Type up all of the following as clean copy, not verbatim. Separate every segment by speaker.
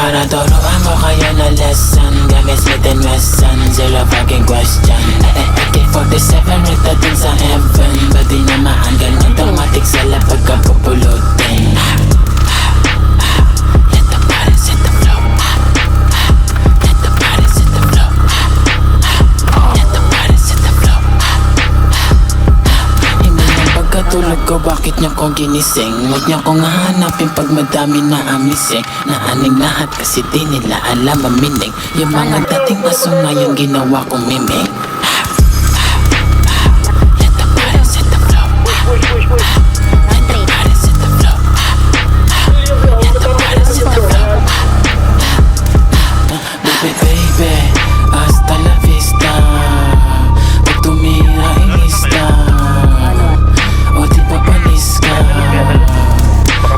Speaker 1: para turuan ko kayo na lesson. Gamit Smith and Wesson, zero fucking question. AK-47 rita dun sa heaven. Badi namaan ganyan automatic sa lapag kapupulutin. Let the body set the flow. Let the body set the flow. Let the body set the flow. Hindi ng pagkatulog ko, bakit niyo ko ginising? Huwag niyo kong hahanapin pag madami na amising. Naaning lahat kasi di nila alam ang meaning. Yung mga dating aso ngayon ginawa kong miming. Let the body set the flow. Let the body set the flow. Let the body set the flow. Baby, baby, hasta la vista. Pag tumira ilista, o di papalis ka.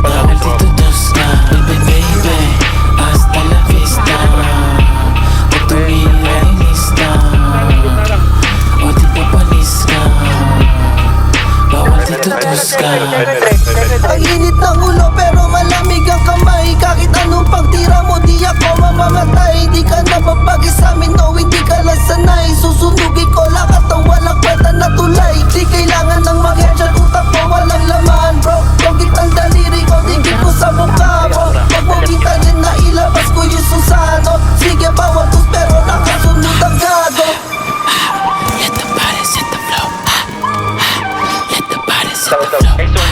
Speaker 1: Bawal dito dos ka. Baby, baby, hasta la vista. Pag tumira ilista, o di papalis ka. Bawal dito dos ka.
Speaker 2: Ang init ng ulo pero malamig ang kamay. Kahit anong pagtira mo di ako mamamatay. Di ka na mapagi sa amin, no, hindi ka lang sanay. Susunugin ko lahat ng walang kwenta na tulay. Di kailangan ng mag-headshot, utak mo walang laman, bro. Pagit ang daliri ko, digit ko sa mukha mo. Pag mo gintanin na ilabas ko yung susano. Sige bawat tus pero nakasunod ang gago.
Speaker 1: Let the body set the flow. Let the body set the flow.